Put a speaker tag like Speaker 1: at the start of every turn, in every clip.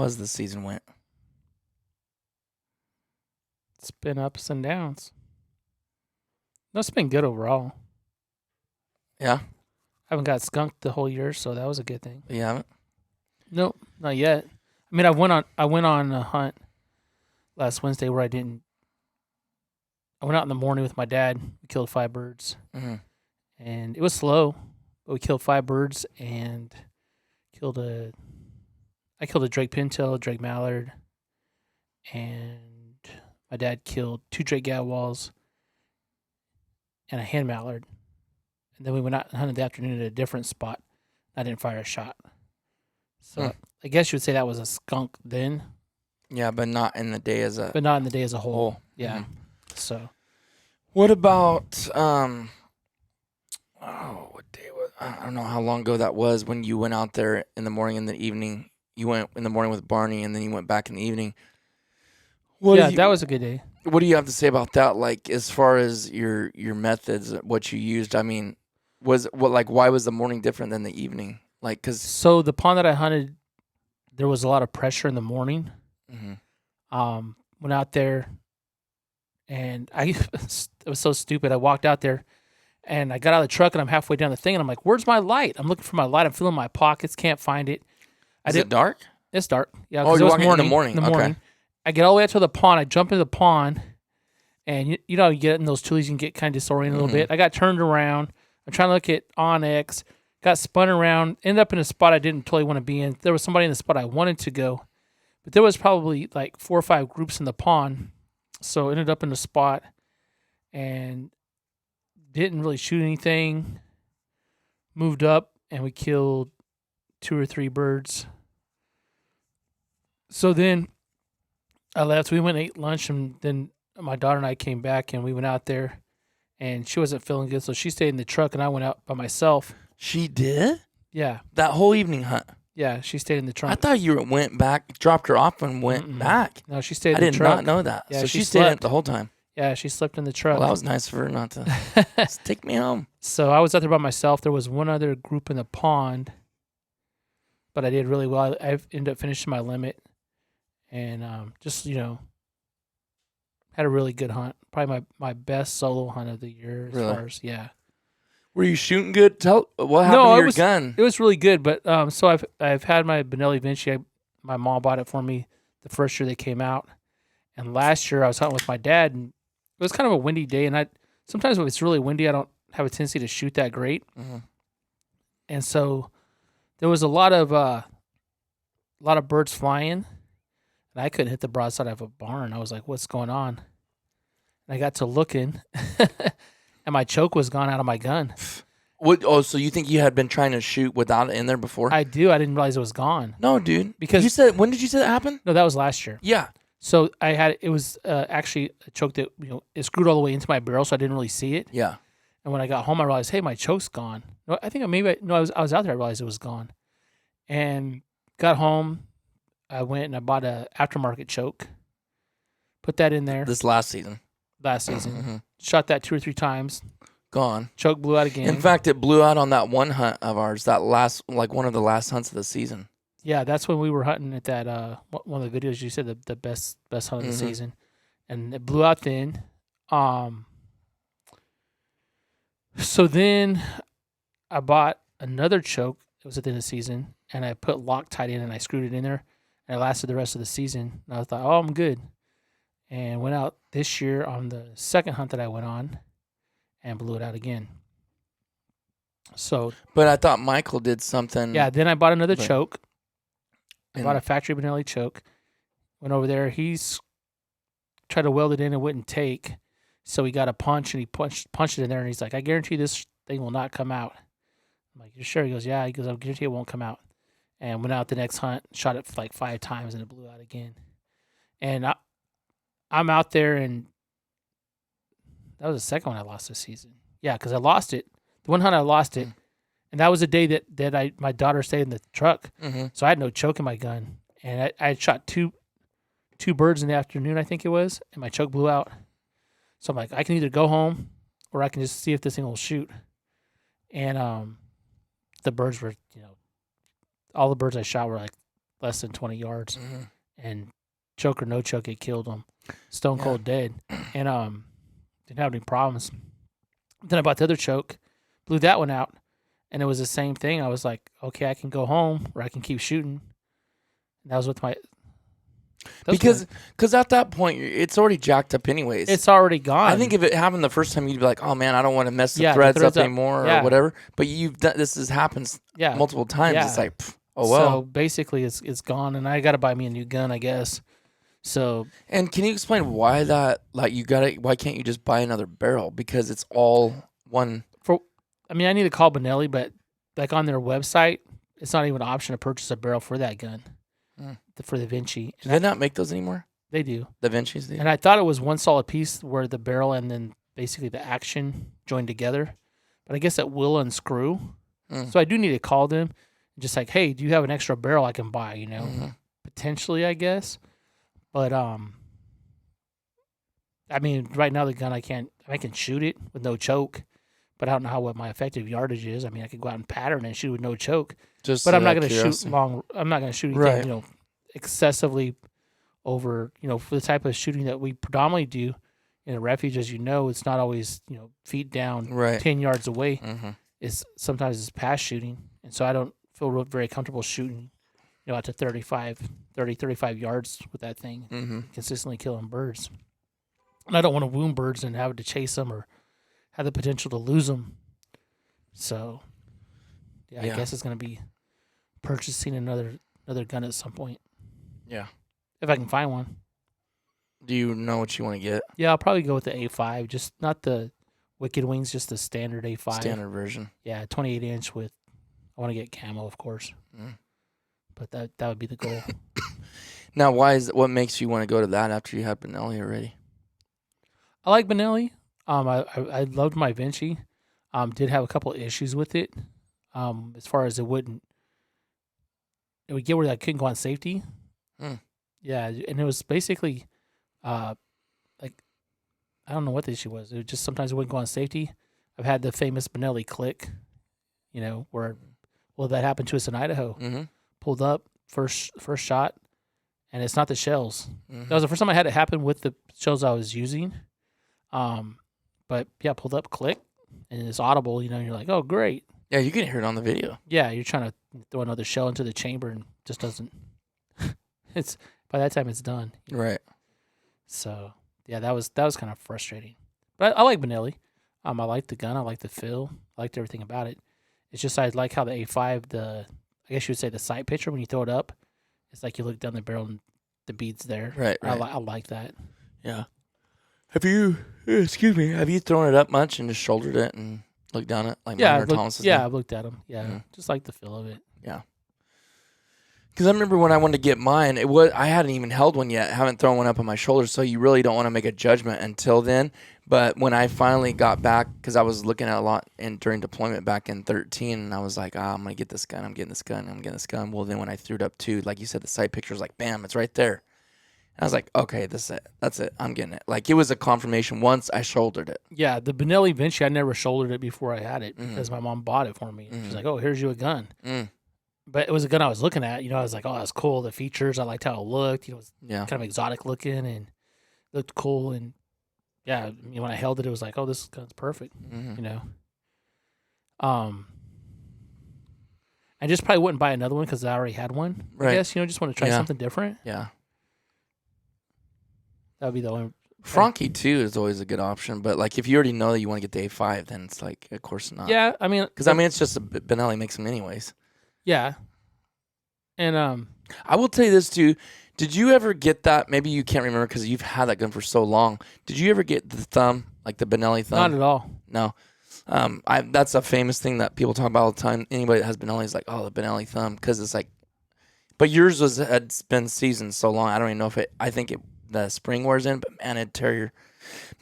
Speaker 1: has the season went?
Speaker 2: It's been ups and downs. No, it's been good overall.
Speaker 1: Yeah?
Speaker 2: I haven't got skunked the whole year, so that was a good thing.
Speaker 1: You haven't?
Speaker 2: Nope, not yet. I mean, I went on a hunt last Wednesday where I went out in the morning with my dad. We killed 5 birds.
Speaker 1: Mm-hmm.
Speaker 2: And it was slow, but we killed 5 birds and I killed a Drake pintail, a Drake mallard, and my dad killed 2 Drake gadwalls and a hen mallard. And then we went out and hunted the afternoon at a different spot. I didn't fire a shot. So I guess you would say that was a skunk then.
Speaker 1: Yeah, but not in the day as a
Speaker 2: whole. Yeah.
Speaker 1: Mm-hmm.
Speaker 2: So
Speaker 1: what about what day was I don't know how long ago that was when you went out there in the morning and the evening. You went in the morning with Barney and then you went back in the evening.
Speaker 2: That was a good day.
Speaker 1: What do you have to say about that? Like as far as your methods, what you used, I mean, why was the morning different than the evening? Like
Speaker 2: so the pond that I hunted, there was a lot of pressure in the morning.
Speaker 1: Mm-hmm.
Speaker 2: Went out there and it was so stupid. I walked out there and I got out of the truck and I'm halfway down the thing and I'm like, where's my light? I'm looking for my light. I'm feeling my pockets, can't find it.
Speaker 1: Is it dark?
Speaker 2: It's dark. Yeah.
Speaker 1: Oh, you're walking in the morning.
Speaker 2: Okay. I get all the way out to the pond. I jump into the pond and you know, you get in those tulies, you can get kind of disoriented a little bit. I got turned around. I'm trying to look at Onyx, got spun around, ended up in a spot I didn't totally want to be in. There was somebody in the spot I wanted to go, but there was probably like 4 or 5 groups in the pond. So ended up in a spot and didn't really shoot anything. Moved up and we killed 2 or 3 birds. So then I left. We went and ate lunch and then my daughter and I came back and we went out there and she wasn't feeling good. So she stayed in the truck and I went out by myself.
Speaker 1: She did?
Speaker 2: Yeah.
Speaker 1: That whole evening hunt?
Speaker 2: Yeah, she stayed in the trunk.
Speaker 1: I thought you went back, dropped her off, and went back.
Speaker 2: No, she stayed in the truck.
Speaker 1: I did not know that.
Speaker 2: Yeah,
Speaker 1: so she stayed in it the whole time.
Speaker 2: Yeah, she slept in the truck.
Speaker 1: Well, that was nice for her not to just take me home.
Speaker 2: So I was out there by myself. There was one other group in the pond, but I did really well. I ended up finishing my limit and just, had a really good hunt. Probably my best solo hunt of the year as far as, yeah.
Speaker 1: Were you shooting good? What happened to your gun?
Speaker 2: It was really good, but so I've had my Benelli Vinci. My mom bought it for me the first year they came out, and last year I was hunting with my dad, and it was kind of a windy day. And sometimes when it's really windy, I don't have a tendency to shoot that great, and so there was a lot of birds flying, and I couldn't hit the broadside of a barn. I was like, "What's going on?" And I got to looking. And my choke was gone out of my gun.
Speaker 1: What? Oh, so you think you had been trying to shoot without it in there before?
Speaker 2: I do. I didn't realize it was gone.
Speaker 1: No, dude.
Speaker 2: Because
Speaker 1: you said, when did you say that happened?
Speaker 2: No, that was last year.
Speaker 1: Yeah.
Speaker 2: So it was actually a choke that it screwed all the way into my barrel, so I didn't really see it.
Speaker 1: Yeah.
Speaker 2: And when I got home, I realized, hey, my choke's gone. No, I think I was out there. I realized it was gone, and got home. I went and I bought a aftermarket choke. Put that in there.
Speaker 1: This last season.
Speaker 2: Shot that 2 or 3 times.
Speaker 1: Gone.
Speaker 2: Choke blew out again.
Speaker 1: In fact, it blew out on that one hunt of ours, that last, like one of the last hunts of the season.
Speaker 2: Yeah, that's when we were hunting at that, one of the videos you said the best hunt of the season. And it blew out then. So then I bought another choke. It was at the end of the season. And I put Loctite in and I screwed it in there. And it lasted the rest of the season. And I thought, oh, I'm good. And went out this year on the second hunt that I went on and blew it out again. So,
Speaker 1: but I thought Michael did something.
Speaker 2: Yeah, then I bought another choke. I bought a factory Benelli choke. Went over there. He's tried to weld it in and wouldn't take. So he got a punch and he punched it in there and he's like, I guarantee this thing will not come out. I'm like, you're sure? He goes, yeah. He goes, I guarantee it won't come out. And went out the next hunt, shot it like 5 times and it blew out again. And I'm out there, and that was the second one I lost this season. Yeah, because I lost it. The one hunt I lost it, and that was the day that my daughter stayed in the truck, so I had no choke in my gun, and I had shot two birds in the afternoon, I think it was, and my choke blew out. So I'm like, I can either go home or I can just see if this thing will shoot. And the birds were, all the birds I shot were like less than 20 yards.
Speaker 1: Mm-hmm.
Speaker 2: And choke or no choke, it killed him. Stone cold dead. And didn't have any problems. Then I bought the other choke, blew that one out, and it was the same thing. I was like, okay, I can go home or I can keep shooting. And that was with my...
Speaker 1: Because at that point, it's already jacked up anyways.
Speaker 2: It's already gone.
Speaker 1: I think if it happened the first time, you'd be like, oh, man, I don't want to mess the threads up anymore or whatever. But you've done, this has happened multiple times. Yeah. It's like, oh, well.
Speaker 2: So basically, it's gone, and I got to buy me a new gun, I guess. So...
Speaker 1: And can you explain why that, like, why can't you just buy another barrel? Because it's all one...
Speaker 2: I mean, I need to call Benelli, but like on their website, it's not even an option to purchase a barrel for that gun, for the Vinci.
Speaker 1: Do they not make those anymore?
Speaker 2: They do.
Speaker 1: The Vinci's do?
Speaker 2: And I thought it was one solid piece where the barrel and then basically the action joined together. But I guess that will unscrew. So I do need to call them. Just like, hey, do you have an extra barrel I can buy, you know? Potentially, I guess. But, I mean, right now the gun, I can shoot it with no choke. But I don't know what my effective yardage is. I mean, I could go out and pattern and shoot with no choke. But I'm not going to shoot long. I'm not going to shoot anything, you know, excessively over, you know, for the type of shooting that we predominantly do in a refuge. As you know, it's not always, you know, feet down 10 yards away. Sometimes it's pass shooting. And so I don't feel very comfortable shooting, you know, out to 35 yards with that thing, consistently killing birds. And I don't want to wound birds and have to chase them or have the potential to lose them. So, I guess it's going to be purchasing another gun at some point.
Speaker 1: Yeah.
Speaker 2: If I can find one.
Speaker 1: Do you know what you want to get?
Speaker 2: Yeah, I'll probably go with the A5, just not the Wicked Wings, just the standard A5.
Speaker 1: Standard version.
Speaker 2: Yeah, 28-inch with, I want to get camo, of course. But that would be the goal.
Speaker 1: Now, what makes you want to go to that after you had Benelli already?
Speaker 2: I like Benelli. I loved my Vinci. Did have a couple of issues with it. As far as it would get where I couldn't go on safety. Yeah, and it was basically, like, I don't know what the issue was. It was just sometimes it wouldn't go on safety. I've had the famous Benelli click, you know, where, well, that happened to us in Idaho. Pulled up, first shot, and it's not the shells. That was the first time I had it happen with the shells I was using. But yeah, pulled up, click, and it's audible, you know, and you're like, oh, great.
Speaker 1: Yeah, you can hear it on the video.
Speaker 2: Yeah, you're trying to throw another shell into the chamber and just doesn't. It's by that time it's done.
Speaker 1: Right.
Speaker 2: So yeah, that was kind of frustrating. But I like Benelli. I like the gun. I like the feel. I liked everything about it. It's just I like how the A5, I guess you would say the sight picture when you throw it up, it's like you look down the barrel and the bead's there.
Speaker 1: Right.
Speaker 2: I like that.
Speaker 1: Yeah. Have you thrown it up much and just shouldered it and looked down it like Thomas?
Speaker 2: Yeah, I've looked at them. Yeah, just like the feel of it.
Speaker 1: Yeah. Because I remember when I wanted to get mine, I hadn't even held one yet. I haven't thrown one up on my shoulder, so you really don't want to make a judgment until then. But when I finally got back, because I was looking at a lot during deployment back in 2013, and I was like, I'm going to get this gun, I'm getting this gun, I'm getting this gun. Well, then when I threw it up too, like you said, the sight picture was like, bam, it's right there. I was like, okay, this is it. That's it. I'm getting it. Like, it was a confirmation once I shouldered it.
Speaker 2: Yeah, the Benelli Vinci, I never shouldered it before I had it because my mom bought it for me. She's like, oh, here's you a gun. But it was a gun I was looking at. You know, I was like, oh, that's cool. The features, I liked how it looked. You know, it was kind of exotic looking and looked cool. And, yeah, I mean, when I held it, it was like, oh, this gun's perfect, you know. I just probably wouldn't buy another one because I already had one. Right. I guess, you know, just want to try something different.
Speaker 1: Yeah.
Speaker 2: That would be the only.
Speaker 1: Frankie, too, is always a good option. But, like, if you already know that you want to get the A5, then it's like, of course not.
Speaker 2: Yeah, I mean.
Speaker 1: Because, I mean, it's just Benelli makes them anyways.
Speaker 2: Yeah. And
Speaker 1: I will tell you this, too. Did you ever get that? Maybe you can't remember because you've had that gun for so long. Did you ever get the thumb, like the Benelli thumb?
Speaker 2: Not at all.
Speaker 1: No. That's a famous thing that people talk about all the time. Anybody that has Benelli is like, oh, the Benelli thumb. Because it's like, but yours had been seasoned so long. I don't even know if the spring wears in, but man, it'd tear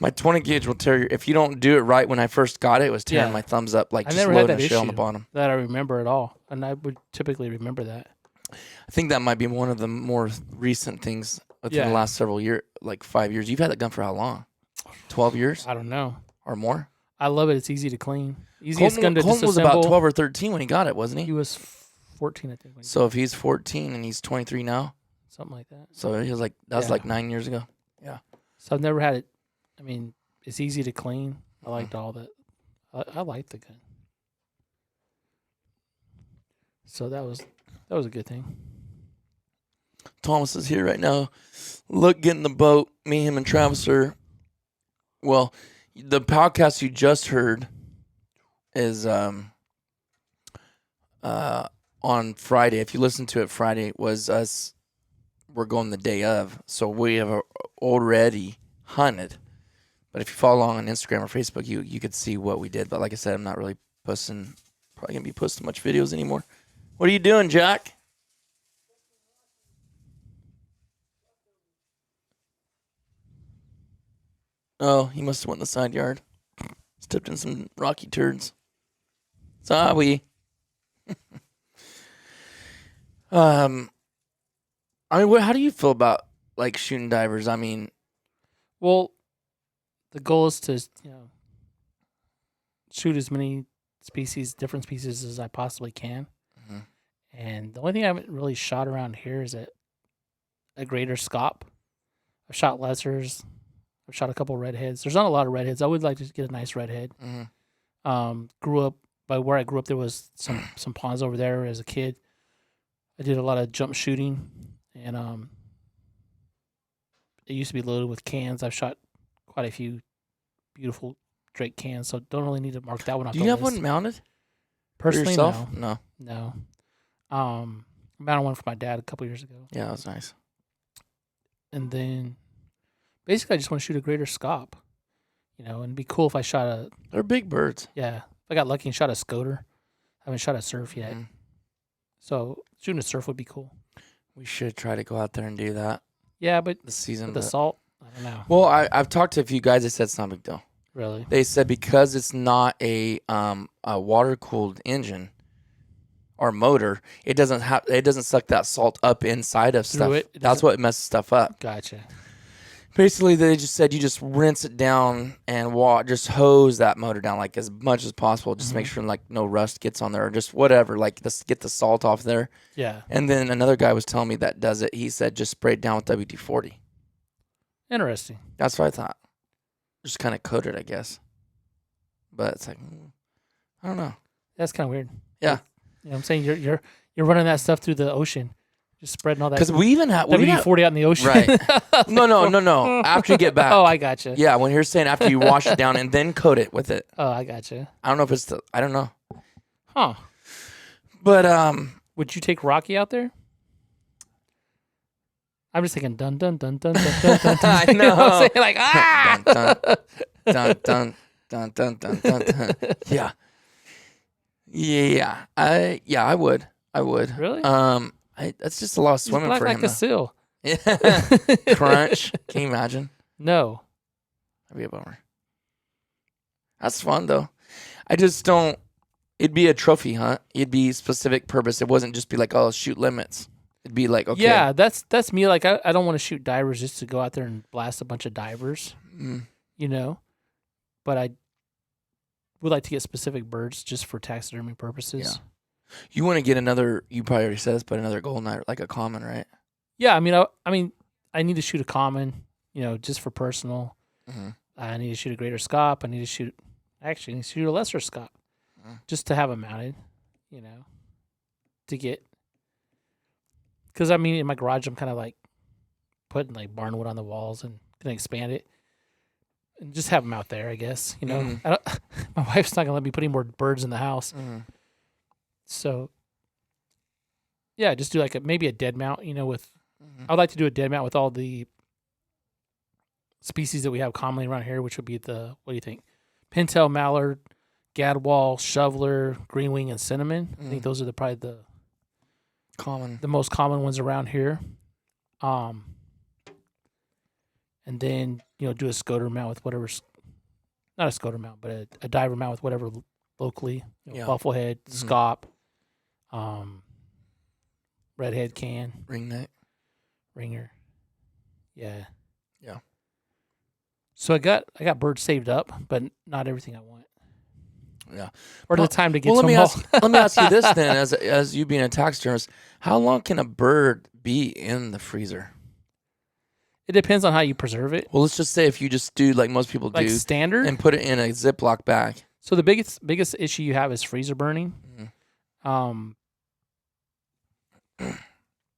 Speaker 1: my 20 gauge will tear if you don't do it right. When I first got it, it was tearing my thumbs up, like just loading a shell on the bottom.
Speaker 2: That I remember at all. And I would typically remember that.
Speaker 1: I think that might be one of the more recent things within the last several years, like 5 years. You've had that gun for how long? 12 years?
Speaker 2: I don't know.
Speaker 1: Or more?
Speaker 2: I love it. It's easy to clean. Easiest gun to disassemble.
Speaker 1: Colton was about 12 or 13 when he got it, wasn't he?
Speaker 2: He was 14, I think.
Speaker 1: So if he's 14 and he's 23 now,
Speaker 2: something like that.
Speaker 1: So he was like, that was like 9 years ago. Yeah.
Speaker 2: So I've never had it. I mean, it's easy to clean. I liked all that. I liked the gun. So that was a good thing.
Speaker 1: Thomas is here right now. Look, get in the boat. Me, him, and Travis are. Well, the podcast you just heard is on Friday. If you listen to it Friday, was us. We're going the day of, so we have already hunted. But if you follow along on Instagram or Facebook, you could see what we did. But like I said, I'm not really probably gonna be posting much videos anymore. What are you doing, Jack? Oh, he must have went in the side yard. Stepped in some rocky turds. Sorry. I mean, how do you feel about like shooting divers? I mean,
Speaker 2: well, the goal is to shoot as many different species as I possibly can. Mm-hmm. And the only thing I haven't really shot around here is a greater scope. I've shot lessers. I've shot a couple redheads. There's not a lot of redheads. I would like to get a nice redhead. Mm-hmm. Grew up by where I grew up. There was some ponds over there as a kid. I did a lot of jump shooting, and it used to be loaded with cans. I've shot quite a few beautiful Drake cans, so don't really need to mark that one off.
Speaker 1: Do you have one mounted?
Speaker 2: Personally,
Speaker 1: yourself?
Speaker 2: No. I mounted one for my dad a couple years ago.
Speaker 1: Yeah, that was nice.
Speaker 2: And then, basically, I just want to shoot a greater scope, and it'd be cool if I shot
Speaker 1: They're big birds.
Speaker 2: Yeah, if I got lucky and shot a scoter. I haven't shot a surf yet, so shooting a surf would be cool.
Speaker 1: We should try to go out there and do that.
Speaker 2: Yeah, but
Speaker 1: the season,
Speaker 2: with the salt, I don't know.
Speaker 1: Well, I've talked to a few guys. They said it's not a big deal.
Speaker 2: Really?
Speaker 1: They said because it's not a water cooled engine or motor, it doesn't suck that salt up inside of stuff. That's what messes stuff up.
Speaker 2: Gotcha.
Speaker 1: Basically, they just said you just rinse it down and just hose that motor down like as much as possible. Just make sure like no rust gets on there or just whatever. Like get the salt off there.
Speaker 2: Yeah.
Speaker 1: And then another guy was telling me that does it. He said just spray it down with WD-40.
Speaker 2: Interesting.
Speaker 1: That's what I thought. Just kind of coat it, I guess. But it's like, I don't know.
Speaker 2: That's kind of weird.
Speaker 1: Yeah.
Speaker 2: You know what I'm saying? You're running that stuff through the ocean. Just spreading all that.
Speaker 1: Because we even have
Speaker 2: WD-40 out in the ocean.
Speaker 1: Right. No. After you get back.
Speaker 2: Oh, I gotcha.
Speaker 1: Yeah, when you're saying after you wash it down and then coat it with it.
Speaker 2: Oh, I gotcha.
Speaker 1: I don't know if it's I don't know.
Speaker 2: Huh.
Speaker 1: But
Speaker 2: would you take Rocky out there? I'm just thinking dun dun dun dun dun dun dun.
Speaker 1: I know.
Speaker 2: You know what I'm saying? Like
Speaker 1: dun dun dun dun dun dun dun. Yeah. Yeah. I would.
Speaker 2: Really?
Speaker 1: That's just a lot of swimming for him.
Speaker 2: Like a seal.
Speaker 1: Yeah. Crunch. Can you imagine?
Speaker 2: No.
Speaker 1: That'd be a bummer. That's fun though. I just don't. It'd be a trophy hunt. It'd be specific purpose. It wasn't just be like, oh, shoot limits. It'd be like, okay.
Speaker 2: Yeah, that's me. Like I don't want to shoot divers just to go out there and blast a bunch of divers. But I would like to get specific birds just for taxidermy purposes.
Speaker 1: Yeah. You want to get another? You probably already said this, but another golden eye, like a common, right?
Speaker 2: Yeah, I mean, I need to shoot a common, just for personal. Mm-hmm. I need to shoot a greater scope. I need to shoot a lesser scope, just to have them mounted, to get. Because in my garage, I'm kind of like putting like barnwood on the walls and gonna expand it, and just have them out there. I guess my wife's not gonna let me put any more birds in the house. Mm-hmm. So, yeah, just do like maybe a dead mount, with, I'd like to do a dead mount with all the species that we have commonly around here, which would be what do you think? Pintail mallard, gadwall, shoveler, greenwing, and cinnamon. I think those are probably the most common ones around here. And then, do a scoter mount with whatever's, not a scoter mount, but a diver mount with whatever locally, bufflehead, scop, redhead can, ringer. Yeah.
Speaker 1: Yeah.
Speaker 2: So I got birds saved up, but not everything I want.
Speaker 1: Yeah.
Speaker 2: Or the time to get
Speaker 1: well,
Speaker 2: to
Speaker 1: let me
Speaker 2: them all.
Speaker 1: ask. Let me ask you this then, as you being a taxidermist, how long can a bird be in the freezer?
Speaker 2: It depends on how you preserve it.
Speaker 1: Well, let's just say if you just do like most people
Speaker 2: Like
Speaker 1: do,
Speaker 2: standard,
Speaker 1: and put it in a Ziploc bag.
Speaker 2: So the biggest issue you have is freezer burning.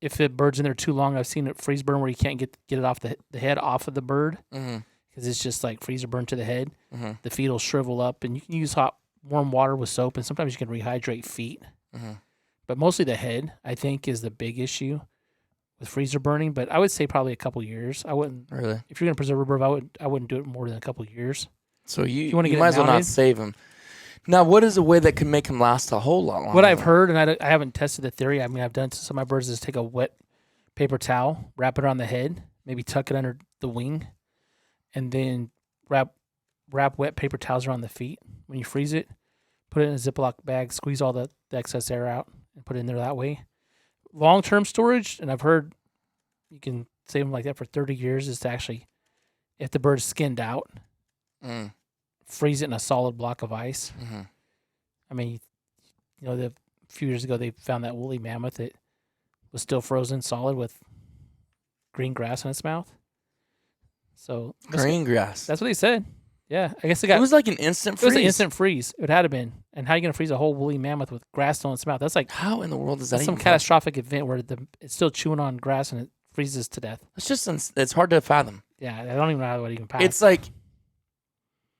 Speaker 2: If the bird's in there too long, I've seen it freeze burn where you can't get it off the head off of the bird because it's just like freezer burn to the head. The feet will shrivel up, and you can use warm water with soap, and sometimes you can rehydrate feet. But mostly the head, I think, is the big issue with freezer burning. But I would say probably a couple years. I wouldn't
Speaker 1: really.
Speaker 2: If you're gonna preserve a bird, I wouldn't do it more than a couple years.
Speaker 1: So you
Speaker 2: might
Speaker 1: as well not save them. Now, what is a way that can make them last a whole lot longer?
Speaker 2: What I've heard, and I haven't tested the theory. I mean, I've done to some of my birds is take a wet paper towel, wrap it around the head, maybe tuck it under the wing, and then wrap wet paper towels around the feet. When you freeze it, put it in a Ziploc bag, squeeze all the excess air out, and put it in there that way. Long-term storage, and I've heard you can save them like that for 30 years, is to actually, if the bird's skinned out, freeze it in a solid block of ice. I mean, a few years ago they found that woolly mammoth that was still frozen solid with green grass in its mouth. So
Speaker 1: green grass.
Speaker 2: That's what they said. Yeah, I guess
Speaker 1: it was like an instant freeze.
Speaker 2: It was an instant freeze. It had to been. And how are you going to freeze a whole woolly mammoth with grass still in its mouth? That's like,
Speaker 1: how in the world is that?
Speaker 2: Some catastrophic event where it's still chewing on grass and it freezes to death.
Speaker 1: It's just it's hard to fathom.
Speaker 2: Yeah, I don't even know how it even passed.
Speaker 1: It's like,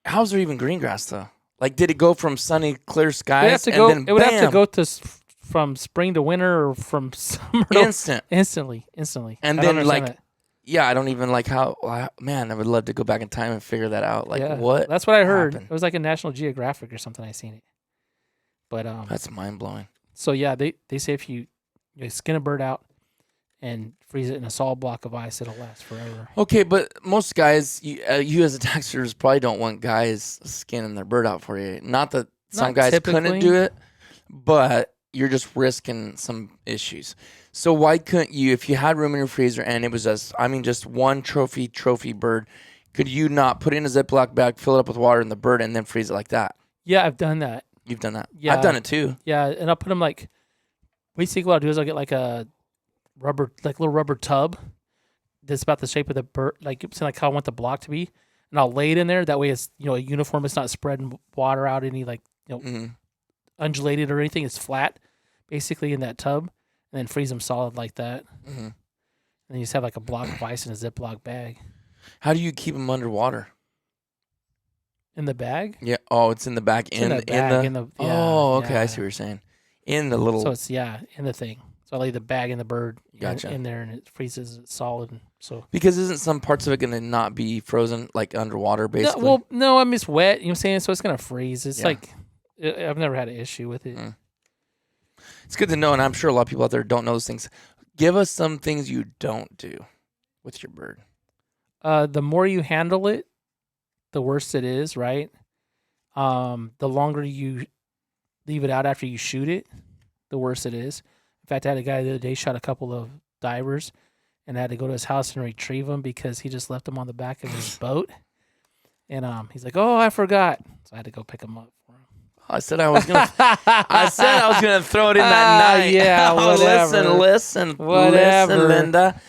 Speaker 1: how's there even green grass though? Like, did it go from sunny, clear skies?
Speaker 2: It would have to go from spring to winter or from summer to instantly.
Speaker 1: And then like. Yeah, I don't even like how. Man, I would love to go back in time and figure that out. Like, what?
Speaker 2: That's what I heard. Happened? It was like a National Geographic or something. I seen it. But
Speaker 1: that's mind blowing.
Speaker 2: So yeah, they say if you skin a bird out and freeze it in a solid block of ice, it'll last forever.
Speaker 1: Okay, but most guys, you as a taxidermist probably don't want guys skinning their bird out for you. Not that some guys couldn't do it, but you're just risking some issues. So why couldn't you, if you had room in your freezer and it was just one trophy bird, could you not put it in a Ziploc bag, fill it up with water and the bird, and then freeze it like that?
Speaker 2: Yeah, I've done that.
Speaker 1: You've done that?
Speaker 2: Yeah.
Speaker 1: I've done it too.
Speaker 2: Yeah, and I'll put them basically what I'll do is I'll get like a little rubber tub that's about the shape of the bird, like how I want the block to be, and I'll lay it in there. That way it's, a uniform. It's not spreading water out any undulated or anything. It's flat basically in that tub. And then freeze them solid like that. And then you just have like a block of ice in a Ziploc bag.
Speaker 1: How do you keep them underwater?
Speaker 2: In the bag?
Speaker 1: Yeah. Oh, it's in the bag.
Speaker 2: In the bag.
Speaker 1: Okay. I see what you're saying. In the little.
Speaker 2: So it's in the thing. So I lay the bag and the bird in there, and it freezes it solid. And so
Speaker 1: because isn't some parts of it going to not be frozen like underwater basically?
Speaker 2: No. I mean, it's wet. You know what I'm saying? So it's going to freeze. It's like I've never had an issue with it.
Speaker 1: It's good to know, and I'm sure a lot of people out there don't know those things. Give us some things you don't do with your bird.
Speaker 2: The more you handle it, the worse it is, right? The longer you leave it out after you shoot it, the worse it is. In fact, I had a guy the other day shot a couple of divers, and I had to go to his house and retrieve them because he just left them on the back of his boat. And he's like, "Oh, I forgot," so I had to go pick them up.
Speaker 1: I said I was gonna. Throw it in that night.
Speaker 2: Yeah, whatever.
Speaker 1: Listen, Linda.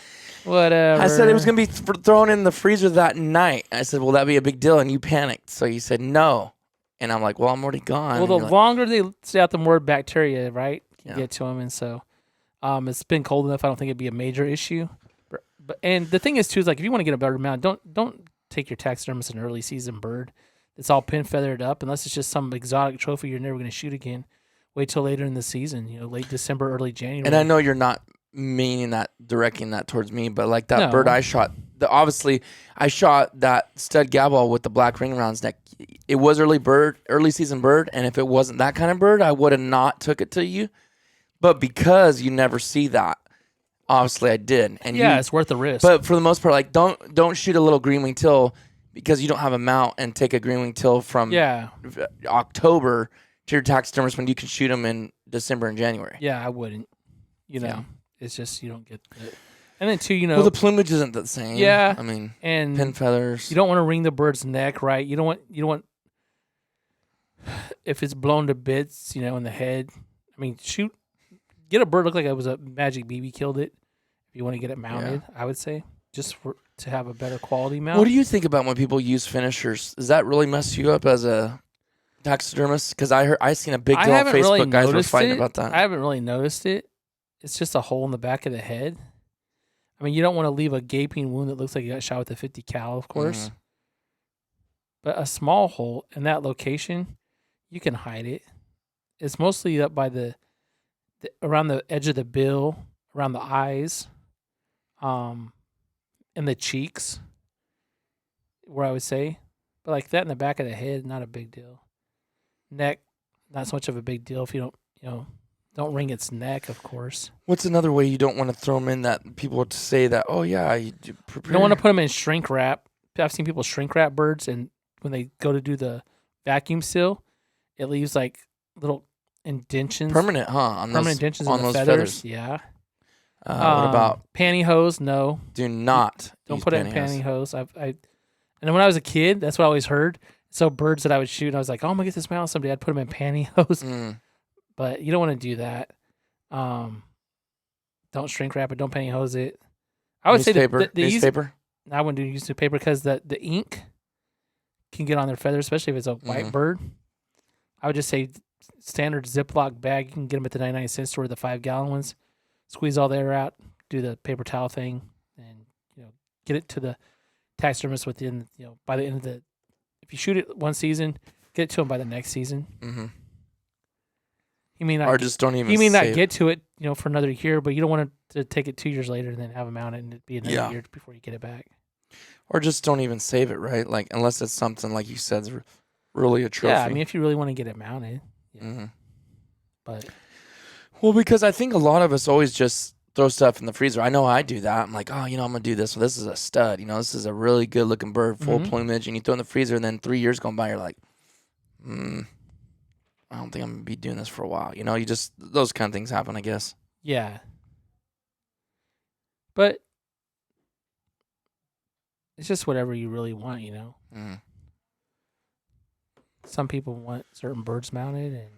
Speaker 2: Whatever.
Speaker 1: I said it was gonna be thrown in the freezer that night. I said, "Will that be a big deal?" And you panicked, so you said no. And I'm like, "Well, I'm already gone."
Speaker 2: Well, the longer they stay out, the more bacteria, right, can get to them, and so it's been cold enough. I don't think it'd be a major issue. But and the thing is too is like if you want to get a bird mount, don't take your taxidermist an early season bird. It's all pin feathered up, unless it's just some exotic trophy you're never going to shoot again. Wait till later in the season, late December, early January.
Speaker 1: And I know you're not directing that towards me, but like that bird I shot, obviously I shot that stud gabble with the black ring around his neck. It was early season bird, and if it wasn't that kind of bird, I would have not took it to you. But because you never see that, obviously I did. And
Speaker 2: it's worth the risk.
Speaker 1: But for the most part, like don't shoot a little green wing teal because you don't have a mount and take a green wing teal from October to your taxidermist when you can shoot them in December and January.
Speaker 2: Yeah, I wouldn't. It's just you don't get it. And then too,
Speaker 1: well, the plumage isn't the same.
Speaker 2: Yeah,
Speaker 1: I mean,
Speaker 2: and
Speaker 1: pin feathers.
Speaker 2: You don't want to wring the bird's neck, right? You don't want If it's blown to bits, in the head, I mean, get a bird look like it was a Magic BB killed it. If you want to get it mounted, I would say just to have a better quality mount.
Speaker 1: What do you think about when people use finishers? Does that really mess you up as a taxidermist? Because I seen a big deal on Facebook. Guys were fighting about that.
Speaker 2: I haven't really noticed it. It's just a hole in the back of the head. I mean, you don't want to leave a gaping wound that looks like you got shot with a 50 cal, of course. Mm-hmm. But a small hole in that location, you can hide it. It's mostly up by the around the edge of the bill, around the eyes, and the cheeks, where I would say. But like that in the back of the head, not a big deal. Neck, not so much of a big deal if you don't wring its neck, of course.
Speaker 1: What's another way you don't want to throw them in that people would say that, oh, yeah, you
Speaker 2: don't want to put them in shrink wrap. I've seen people shrink wrap birds, and when they go to do the vacuum seal, it leaves like little indentions.
Speaker 1: Permanent, huh?
Speaker 2: On those feathers. Yeah.
Speaker 1: What about
Speaker 2: pantyhose? No.
Speaker 1: Do not.
Speaker 2: Don't put it in pantyhose. And when I was a kid, that's what I always heard. So birds that I would shoot, and I was like, oh, I'm going to get this mount someday. I'd put them in pantyhose. But you don't want to do that. Don't shrink wrap it. Don't pantyhose it. I would say the
Speaker 1: newspaper.
Speaker 2: I wouldn't do newspaper because the ink can get on their feathers, especially if it's a white bird. I would just say standard Ziploc bag. You can get them at the 99-cent store, the 5-gallon ones. Squeeze all the air out. Do the paper towel thing, and get it to the taxidermist within by the end of the. If you shoot it one season, get it to him by the next season.
Speaker 1: Mm-hmm.
Speaker 2: You mean
Speaker 1: or just don't even.
Speaker 2: You may not get to it, for another year, but you don't want to take it 2 years later and then have them out and it be another year before you get it back.
Speaker 1: Or just don't even save it, right? Like unless it's something like you said, is really a trophy.
Speaker 2: Yeah, I mean, if you really want to get it mounted. Yeah.
Speaker 1: Mm-hmm.
Speaker 2: But
Speaker 1: because I think a lot of us always just throw stuff in the freezer. I know I do that. I'm like, I'm gonna do this. Well, this is a stud. This is a really good looking bird, full plumage, and you throw it in the freezer, and then 3 years go by, you're like, I don't think I'm going to be doing this for a while. You just, those kind of things happen, I guess.
Speaker 2: Yeah. But it's just whatever you really want, Some people want certain birds mounted, and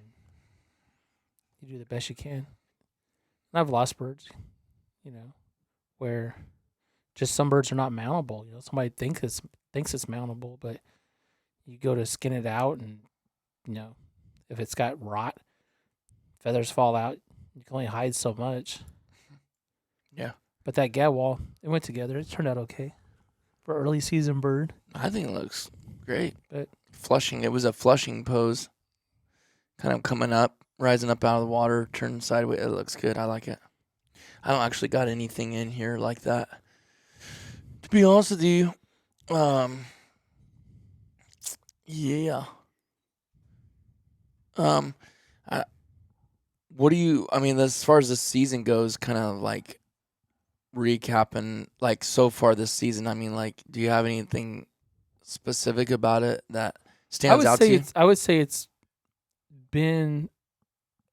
Speaker 2: you do the best you can. And I've lost birds, where just some birds are not mountable. Somebody thinks it's mountable, but you go to skin it out, and, if it's got rot, feathers fall out. You can only hide so much.
Speaker 1: Yeah.
Speaker 2: But that gadwall, it went together. It turned out okay for early season bird.
Speaker 1: I think it looks great.
Speaker 2: But
Speaker 1: flushing, it was a flushing pose. Kind of coming up, rising up out of the water, turning sideways. It looks good. I like it. I don't actually got anything in here like that. To be honest with you, yeah. What do you? I mean, as far as the season goes, kind of like recapping, like so far this season. I mean, like, do you have anything specific about it that stands out to you?
Speaker 2: I would say it's been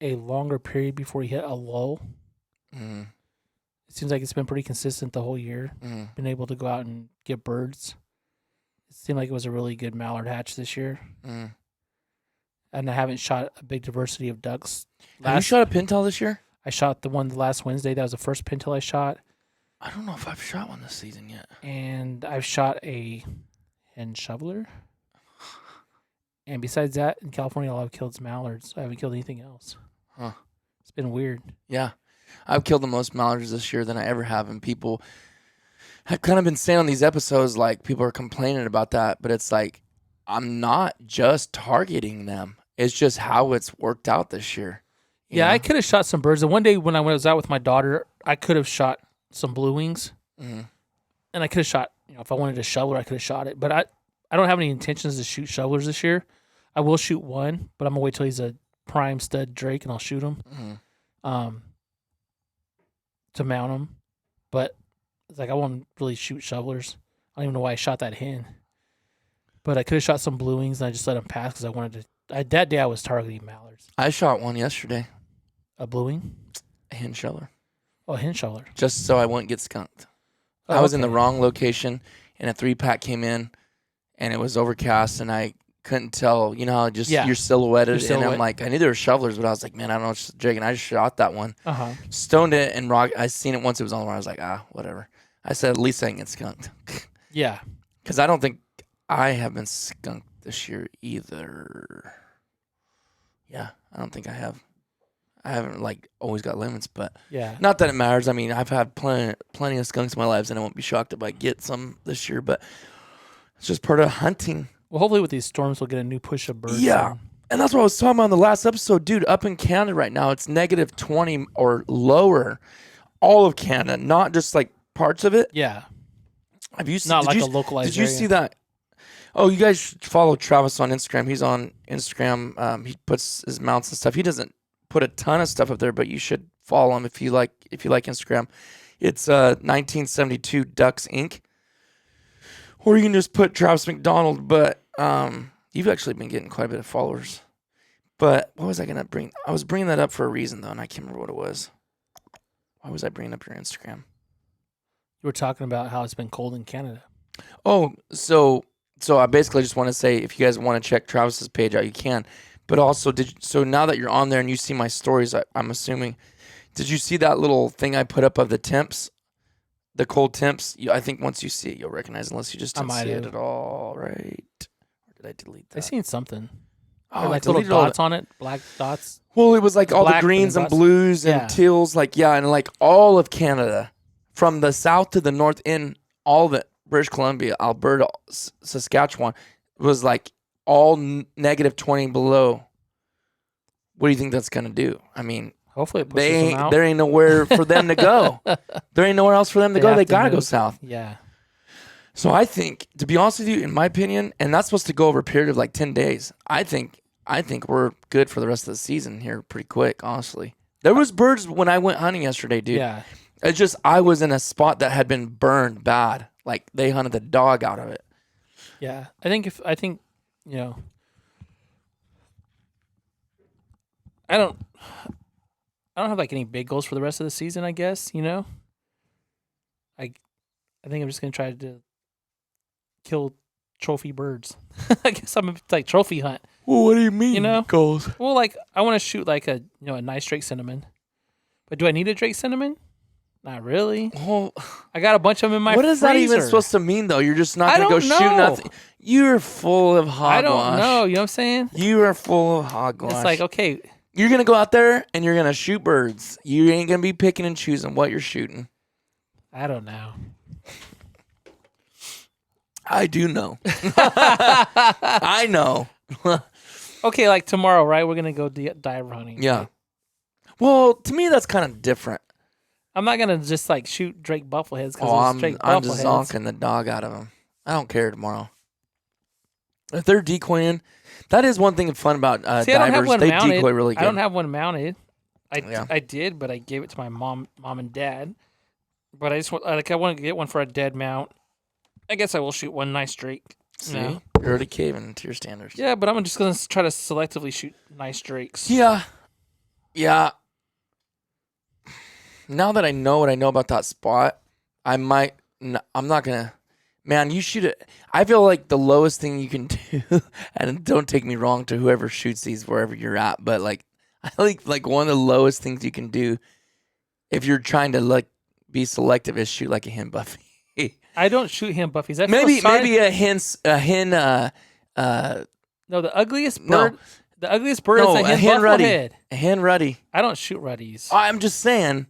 Speaker 2: a longer period before you hit a lull.
Speaker 1: Mm.
Speaker 2: It seems like it's been pretty consistent the whole year.
Speaker 1: Mm.
Speaker 2: Been able to go out and get birds. It seemed like it was a really good mallard hatch this year.
Speaker 1: Mm.
Speaker 2: And I haven't shot a big diversity of ducks.
Speaker 1: Have you shot a pintail this year?
Speaker 2: I shot the one last Wednesday. That was the first pintail I shot.
Speaker 1: I don't know if I've shot one this season yet.
Speaker 2: And I've shot a hen shoveler. And besides that, in California, all I've killed is mallards. I haven't killed anything else.
Speaker 1: Huh.
Speaker 2: It's been weird.
Speaker 1: Yeah. I've killed the most mallards this year than I ever have. And people have kind of been saying on these episodes, like, people are complaining about that. But it's like, I'm not just targeting them. It's just how it's worked out this year.
Speaker 2: Yeah, I could have shot some birds. And one day when I was out with my daughter, I could have shot some blue wings.
Speaker 1: Mm-hmm.
Speaker 2: And I could have shot, if I wanted a shoveler, I could have shot it. But I don't have any intentions to shoot shovelers this year. I will shoot one, but I'm going to wait till he's a prime stud drake, and I'll shoot him to mount him. But it's like I won't really shoot shovelers. I don't even know why I shot that hen. But I could have shot some blue wings, and I just let them pass because I wanted to. That day I was targeting mallards.
Speaker 1: I shot one yesterday.
Speaker 2: A blue wing?
Speaker 1: A hen shoveler.
Speaker 2: Oh, a hen shoveler.
Speaker 1: Just so I wouldn't get skunked. I was in the wrong location, and a 3-pack came in, and it was overcast, and I couldn't tell, you know, how just you're silhouetted. And I'm like, I knew there were shovelers, but I was like, man, I don't know what's jigging. I just shot that one. Stoned it, and I seen it once it was on the I was like, whatever. I said, at least I didn't get skunked.
Speaker 2: Yeah.
Speaker 1: Because I don't think I have been skunked this year either. Yeah, I don't think I have. I haven't like always got limits, but not that it matters. I mean, I've had plenty of skunks in my lives, and I won't be shocked if I get some this year. But it's just part of hunting.
Speaker 2: Well, hopefully with these storms, we'll get a new push of birds.
Speaker 1: Yeah, and that's what I was talking about in the last episode, dude. Up in Canada right now, it's -20 or lower. All of Canada, not just like parts of it.
Speaker 2: Yeah.
Speaker 1: Have you seen?
Speaker 2: Not like a localized.
Speaker 1: Did you see that? Oh, you guys should follow Travis on Instagram. He's on Instagram. He puts his mounts and stuff. He doesn't put a ton of stuff up there, but you should follow him if you like Instagram. It's 1972 Ducks Inc. Or you can just put Travis McDonald. But you've actually been getting quite a bit of followers. But what was I gonna bring? I was bringing that up for a reason though, and I can't remember what it was. Why was I bringing up your Instagram?
Speaker 2: You were talking about how it's been cold in Canada.
Speaker 1: Oh, so I basically just want to say, if you guys want to check Travis's page out, you can. But also, so now that you're on there and you see my stories, I'm assuming, did you see that little thing I put up of the temps, the cold temps? I think once you see it, you'll recognize, unless you just didn't see it at all, right? Or did I delete that?
Speaker 2: I seen something.
Speaker 1: Oh,
Speaker 2: like little dots on it, black dots.
Speaker 1: Well, it was like all the greens and blues and teals, and like all of Canada, from the south to the north, in all of it, British Columbia, Alberta, Saskatchewan, was like all -20 below. What do you think that's going to do? I mean,
Speaker 2: hopefully it pushes them out.
Speaker 1: There ain't nowhere for them to go. There ain't nowhere else for them to go. They got to go south.
Speaker 2: Yeah.
Speaker 1: So I think, to be honest with you, in my opinion, and that's supposed to go over a period of like 10 days, I think we're good for the rest of the season here pretty quick, honestly. There was birds when I went hunting yesterday, dude.
Speaker 2: Yeah.
Speaker 1: It's just I was in a spot that had been burned bad. Like, they hunted the dog out of it.
Speaker 2: Yeah. I think, you know, I don't have like any big goals for the rest of the season, I guess, you know. I think I'm just going to try to kill trophy birds. I guess I'm like trophy hunt.
Speaker 1: Well, what do you mean,
Speaker 2: you know?
Speaker 1: Goals?
Speaker 2: Well, like I want to shoot like a nice Drake cinnamon. But do I need a Drake cinnamon? Not really.
Speaker 1: Well,
Speaker 2: I got a bunch of them in my freezer.
Speaker 1: What is that even supposed to mean, though? You're just not going to go shoot nothing. You're full of hogwash.
Speaker 2: I don't know. You know what I'm saying?
Speaker 1: You are full of hogwash.
Speaker 2: It's like, okay.
Speaker 1: You're going to go out there and you're going to shoot birds. You ain't going to be picking and choosing what you're shooting.
Speaker 2: I don't know.
Speaker 1: I do know. I know.
Speaker 2: Okay, like tomorrow, right? We're going to go dive hunting.
Speaker 1: Yeah.
Speaker 2: Right?
Speaker 1: Well, to me, that's kind of different.
Speaker 2: I'm not going to just like shoot Drake buffleheads because
Speaker 1: I'm just zonking the dog out of them. I don't care tomorrow. If they're decoying, that is one thing fun about divers.
Speaker 2: I don't have one
Speaker 1: they
Speaker 2: mounted.
Speaker 1: Decoy really good.
Speaker 2: I don't have one mounted. I did, but I gave it to my mom and dad. But I want to get one for a dead mount. I guess I will shoot one nice Drake.
Speaker 1: See, you're already caving to your standards.
Speaker 2: Yeah, but I'm just gonna try to selectively shoot nice Drakes.
Speaker 1: Yeah. Now that I know what I know about that spot, I'm not gonna. Man, you shoot it. I feel like the lowest thing you can do, and don't take me wrong to whoever shoots these wherever you're at, but like I like one of the lowest things you can do if you're trying to like be selective is shoot like a hen buffy.
Speaker 2: I don't shoot hen buffies.
Speaker 1: Maybe a hen.
Speaker 2: No, the ugliest bird. No. The ugliest bird is a hen bufflehead.
Speaker 1: A hen ruddy.
Speaker 2: I don't shoot ruddies.
Speaker 1: I'm just saying,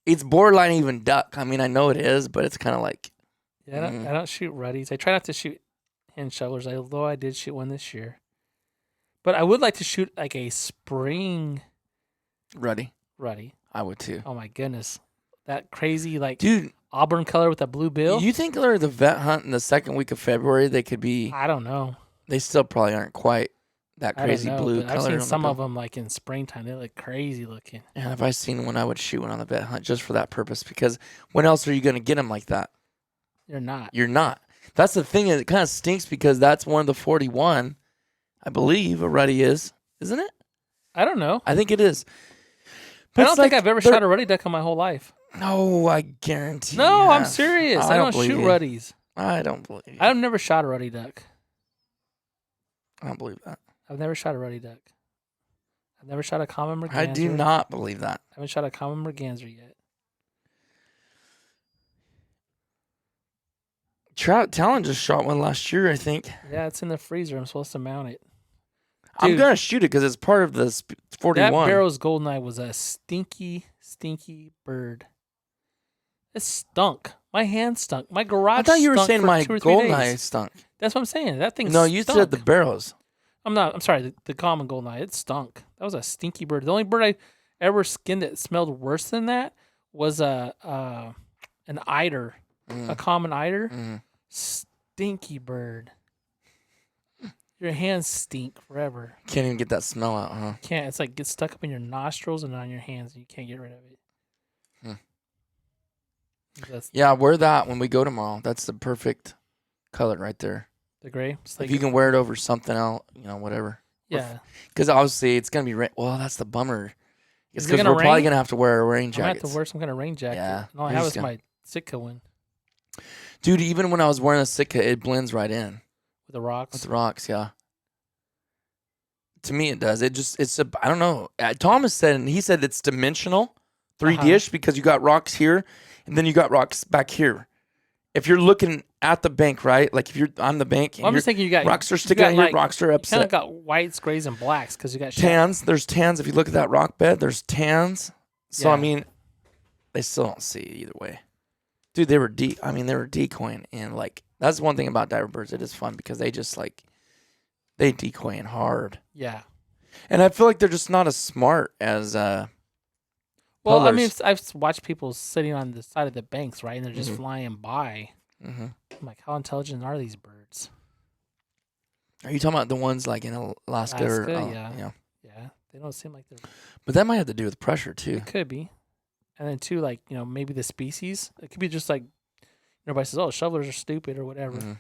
Speaker 1: it's borderline even duck. I mean, I know it is, but it's kind of like.
Speaker 2: Yeah, I don't shoot ruddies. I try not to shoot hen shovelers, although I did shoot one this year. But I would like to shoot like a spring
Speaker 1: ruddy.
Speaker 2: I
Speaker 1: would too.
Speaker 2: Oh my goodness, that crazy
Speaker 1: dude.
Speaker 2: Auburn color with a blue bill.
Speaker 1: You think they're the vet hunt in the second week of February? They could be.
Speaker 2: I don't know.
Speaker 1: They still probably aren't quite that crazy blue color.
Speaker 2: I've seen some of them like in springtime. They look crazy looking.
Speaker 1: And if I seen one, I would shoot one on the vet hunt just for that purpose. Because when else are you going to get them like that?
Speaker 2: You're
Speaker 1: not. That's the thing. It kind of stinks because that's one of the 41, I believe, a ruddy is, isn't it?
Speaker 2: I don't know.
Speaker 1: I think it is.
Speaker 2: But I don't think I've ever shot a ruddy duck in my whole life.
Speaker 1: No, I guarantee.
Speaker 2: No, I'm serious. I don't shoot ruddies.
Speaker 1: I don't believe you.
Speaker 2: I've never shot a ruddy duck.
Speaker 1: I don't believe that.
Speaker 2: I've never shot a ruddy duck. I've never shot a common merganser.
Speaker 1: I do not believe that.
Speaker 2: I haven't shot a common merganser yet.
Speaker 1: Trout Talon just shot one last year, I think.
Speaker 2: Yeah, it's in the freezer. I'm supposed to mount it.
Speaker 1: Dude, I'm going to shoot it because it's part of the 41.
Speaker 2: That Barrow's Goldeneye was a stinky, stinky bird. It stunk. My hand stunk. My garage stunk.
Speaker 1: I thought you were saying my
Speaker 2: Goldeneye
Speaker 1: stunk.
Speaker 2: That's what I'm saying. That thing
Speaker 1: No,
Speaker 2: stunk.
Speaker 1: you said the Barrows.
Speaker 2: I'm sorry, the common Goldeneye. It stunk. That was a stinky bird. The only bird I ever skinned that smelled worse than that was an eider, a common eider. Stinky bird. Your hands stink forever.
Speaker 1: Can't even get that smell out, huh?
Speaker 2: Can't. It's like gets stuck up in your nostrils and on your hands, and you can't get rid of it.
Speaker 1: Yeah, wear that when we go tomorrow. That's the perfect color right there.
Speaker 2: The gray. Like
Speaker 1: if you can wear it over something else, whatever.
Speaker 2: Yeah.
Speaker 1: Because obviously it's gonna be rain. Well, that's the bummer. It's
Speaker 2: Is it
Speaker 1: because
Speaker 2: gonna
Speaker 1: we're probably
Speaker 2: rain?
Speaker 1: gonna have to wear a rain
Speaker 2: I'm
Speaker 1: jacket.
Speaker 2: gonna have to wear some kind of rain jacket.
Speaker 1: Yeah.
Speaker 2: All I have is my Sitka one
Speaker 1: Dude, even when I was wearing the Sitka, it blends right in.
Speaker 2: with the rocks.
Speaker 1: With the rocks, yeah. To me, it does. I don't know. Thomas said, and he said it's dimensional, 3D-ish, because you got rocks here, and then you got rocks back here. If you're looking at the bank, right? Like if you're on the bank, and
Speaker 2: I'm just thinking you got
Speaker 1: rocks are sticking out here, rocks are upset.
Speaker 2: You kind of got whites, grays, and blacks because you got
Speaker 1: tans. There's tans. If you look at that rock bed, there's tans. So
Speaker 2: Yeah.
Speaker 1: I mean, they still don't see it either way. Dude, they were decoying, and like that's one thing about diver birds. It is fun because they just they decoying hard.
Speaker 2: Yeah.
Speaker 1: And I feel like they're just not as smart as
Speaker 2: Well,
Speaker 1: pullers.
Speaker 2: I mean, I've watched people sitting on the side of the banks, right, and they're just flying by. I'm like, how intelligent are these birds?
Speaker 1: Are you talking about the ones like in Alaska?
Speaker 2: Yeah. Yeah, they don't seem like they're.
Speaker 1: But that might have to do with pressure too.
Speaker 2: It could be, and then too, like maybe the species. It could be just like everybody says, "Oh, shovelers are stupid" or whatever, and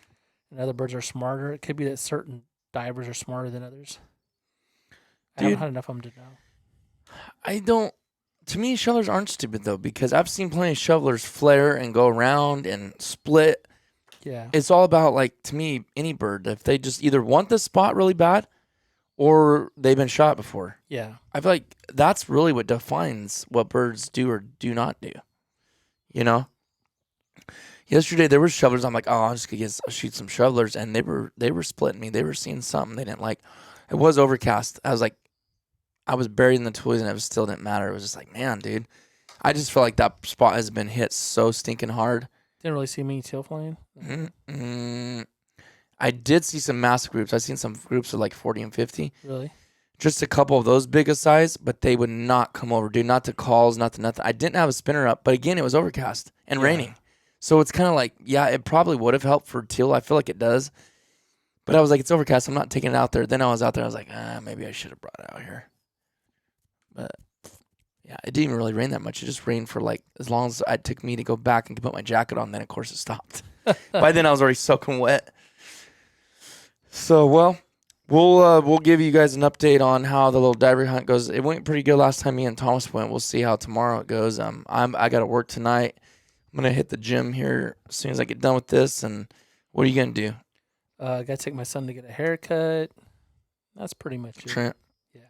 Speaker 2: other birds are smarter. It could be that certain divers are smarter than others. I haven't had enough of them to know.
Speaker 1: I don't. To me, shovelers aren't stupid though, because I've seen plenty of shovelers flare and go around and split.
Speaker 2: Yeah,
Speaker 1: it's all about, like, to me, any bird, if they just either want the spot really bad or they've been shot before.
Speaker 2: Yeah,
Speaker 1: I feel like that's really what defines what birds do or do not do. Yesterday there were shovelers. I'm like, oh, I'm just gonna shoot some shovelers, and they were splitting me. They were seeing something they didn't like. It was overcast. I was like, I was buried in the toys, and it still didn't matter. It was just like, man, dude, I just feel like that spot has been hit so stinking hard.
Speaker 2: didn't really see many teal flying.
Speaker 1: I did see some massive groups. I've seen some groups of like 40 and 50.
Speaker 2: Really?
Speaker 1: Just a couple of those biggest size, but they would not come over, dude. Not to calls, not to nothing. I didn't have a spinner up, but again, it was overcast and raining. So it's kind of like, yeah, it probably would have helped for teal. I feel like it does. But I was like, it's overcast. I'm not taking it out there. Then I was out there. I was like, maybe I should have brought it out here. But yeah, it didn't even really rain that much. It just rained for like as long as it took me to go back and put my jacket on. Then of course it stopped. By then I was already soaking wet. So we'll give you guys an update on how the little diver hunt goes. It went pretty good last time me and Thomas went. We'll see how tomorrow it goes. I got to work tonight. I'm gonna hit the gym here as soon as I get done with this. And what are you gonna do?
Speaker 2: I got to take my son to get a haircut. That's pretty much it.
Speaker 1: Trent.
Speaker 2: Yeah.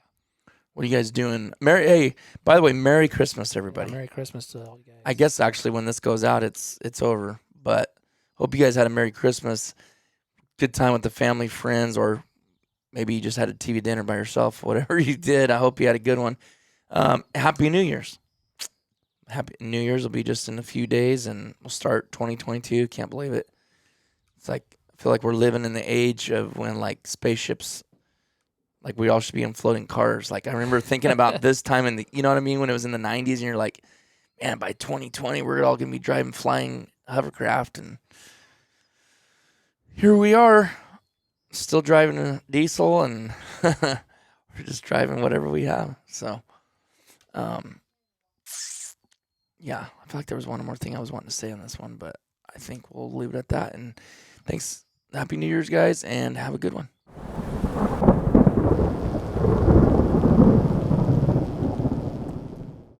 Speaker 1: What are you guys doing? Hey, by the way, Merry Christmas, everybody.
Speaker 2: Yeah, Merry Christmas to all you guys.
Speaker 1: I guess actually when this goes out, it's over. But hope you guys had a Merry Christmas, good time with the family, friends, or maybe you just had a TV dinner by yourself. Whatever you did, I hope you had a good one. Happy New Year's. Happy New Year's will be just in a few days, and we'll start 2022. Can't believe it. It's like I feel like we're living in the age of when like spaceships, like we all should be in floating cars. Like I remember thinking about this time in the, you know what I mean, when it was in the 90s, and you're like, man, by 2020 we're all gonna be driving flying hovercraft, and here we are, still driving a diesel, and we're just driving whatever we have. So, yeah, I feel like there was one more thing I was wanting to say on this one, but I think we'll leave it at that. And thanks. Happy New Year's, guys, and have a good one.